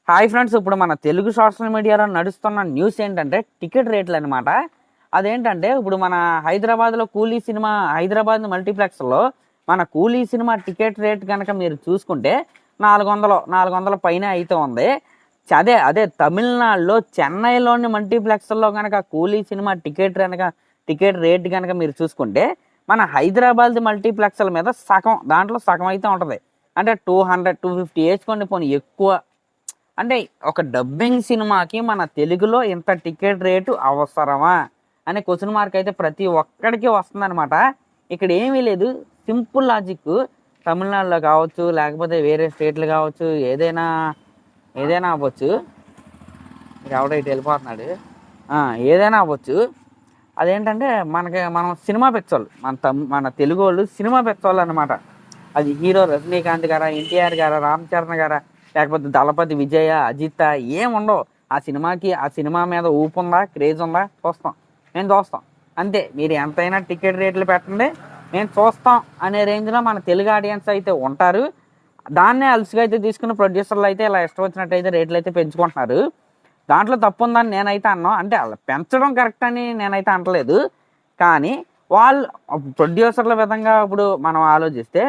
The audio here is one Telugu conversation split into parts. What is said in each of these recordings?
హాయ్ ఫ్రెండ్స్, ఇప్పుడు మన తెలుగు సోషల్ మీడియాలో నడుస్తున్న న్యూస్ ఏంటంటే టికెట్ రేట్లు అనమాట. అదేంటంటే ఇప్పుడు మన హైదరాబాద్లో కూలీ సినిమా, హైదరాబాద్ మల్టీప్లెక్స్లో మన కూలీ సినిమా టికెట్ రేట్ కనుక మీరు చూసుకుంటే 400 పైన అయితే ఉంది. అదే అదే తమిళనాడులో చెన్నైలోని మల్టీప్లెక్స్లో కనుక కూలీ సినిమా టికెట్ రేట్ కనుక మీరు చూసుకుంటే మన హైదరాబాద్ మల్టీప్లెక్స్ల మీద దాంట్లో సగం అయితే ఉంటుంది. అంటే 200-250 వేసుకోండి పోనీ ఎక్కువ. అంటే ఒక డబ్బింగ్ సినిమాకి మన తెలుగులో ఇంత టికెట్ రేటు అవసరమా అనే క్వశ్చన్ మార్క్ అయితే ప్రతి ఒక్కడికి వస్తుందన్నమాట. ఇక్కడ ఏమీ లేదు, సింపుల్ లాజిక్. తమిళనాడులో కావచ్చు, లేకపోతే వేరే స్టేట్లు కావచ్చు, ఏదైనా అవ్వచ్చు. ఎవడైతే వెళ్ళిపోతున్నాడు, ఏదైనా అవ్వచ్చు. అదేంటంటే మనం సినిమా పెచ్చోళ్ళు, మన తెలుగు వాళ్ళు సినిమా పెచ్చోళ్ళు అనమాట. అది హీరో రజనీకాంత్ గారా, ఎన్టీఆర్ గారా, రామ్ చరణ్ గారా, లేకపోతే దళపతి విజయ, అజిత్ ఏముండవు. ఆ సినిమా మీద ఊపు ఉందా, క్రేజ్ ఉందా, మేము చూస్తాం అంతే. మీరు ఎంతైనా టికెట్ రేట్లు పెట్టండి, మేము చూస్తాం అనే రేంజ్లో మన తెలుగు ఆడియన్స్ అయితే ఉంటారు. దాన్నే అలసిగా అయితే తీసుకుని ప్రొడ్యూసర్లు అయితే ఇలా ఇష్టం వచ్చినట్టయితే రేట్లు అయితే పెంచుకుంటున్నారు. దాంట్లో తప్పు ఉందని నేనైతే అన్నా. అంటే అలా పెంచడం కరెక్ట్ అని నేనైతే అనట్లేదు. కానీ వాళ్ళు ప్రొడ్యూసర్ల విధంగా ఇప్పుడు మనం ఆలోచిస్తే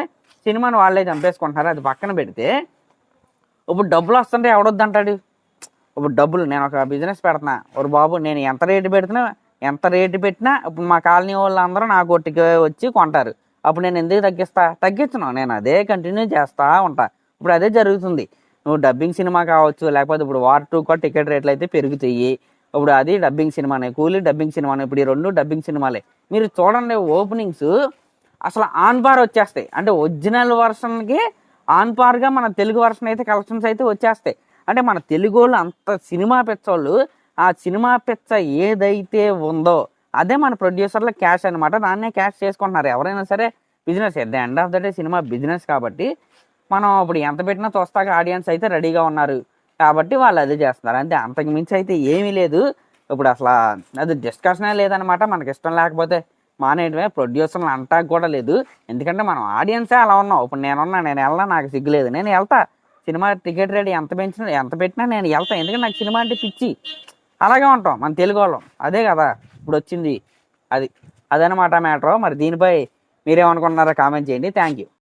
సినిమాని వాళ్ళే చంపేసుకుంటున్నారు. అది పక్కన పెడితే ఇప్పుడు డబ్బులు వస్తుంటే ఎవడొద్దంటాడు? ఇప్పుడు డబ్బులు, నేను ఒక బిజినెస్ పెడుతున్నా, ఒక బాబు నేను ఎంత రేటు పెట్టినా ఇప్పుడు మా కాలనీ వాళ్ళందరూ నా కొట్టుకి వచ్చి కొంటారు. అప్పుడు నేను ఎందుకు తగ్గించను, నేను అదే కంటిన్యూ చేస్తూ ఉంటా. ఇప్పుడు అదే జరుగుతుంది. నువ్వు డబ్బింగ్ సినిమా కావచ్చు, లేకపోతే ఇప్పుడు వార్ 2 కూడా టికెట్ రేట్లు అయితే పెరుగుతాయి. ఇప్పుడు అది డబ్బింగ్ సినిమానే, కూలీ డబ్బింగ్ సినిమానే, ఇప్పుడు ఈ 2 డబ్బింగ్ సినిమాలే. మీరు చూడండి, ఓపెనింగ్స్ అసలు ఆన్ బార్ వచ్చేస్తాయి. అంటే ఒరిజినల్ వర్షన్కి ఆన్ పార్గా మన తెలుగు వర్షన్ అయితే కలెక్షన్స్ అయితే వచ్చేస్తాయి. అంటే మన తెలుగు వాళ్ళు అంత సినిమా పెచ్చోళ్ళు, ఆ సినిమా పెచ్చ ఏదైతే ఉందో అదే మన ప్రొడ్యూసర్ల క్యాష్ అనమాట. దాన్నే క్యాష్ చేసుకుంటున్నారు ఎవరైనా సరే. Business at the end of the day cinema business కాబట్టి మనం ఇప్పుడు ఎంత పెట్టినా చూస్తాక ఆడియన్స్ అయితే రెడీగా ఉన్నారు కాబట్టి వాళ్ళు అదే చేస్తున్నారు అంతే. అంతకు మించి అయితే ఏమీ లేదు. ఇప్పుడు అసలు అది డిస్కషనే లేదనమాట. మనకి ఇష్టం లేకపోతే మానేయడమే. ప్రొడ్యూసర్లు అంటాక కూడా లేదు, ఎందుకంటే మనం ఆడియన్సే అలా ఉన్నాం. ఇప్పుడు నేను వెళ్ళా, నాకు సిగ్గులేదు, నేను వెళ్తా. సినిమా టికెట్ రేట్ ఎంత పెట్టినా నేను వెళ్తా, ఎందుకంటే నాకు సినిమా అంటే పిచ్చి. అలాగే ఉంటాం మన తెలుగు వాళ్ళం, అదే కదా ఇప్పుడు వచ్చింది. అదనమాట మ్యాటర్. మరి దీనిపై మీరేమనుకుంటున్నారో కామెంట్ చేయండి. Thank you.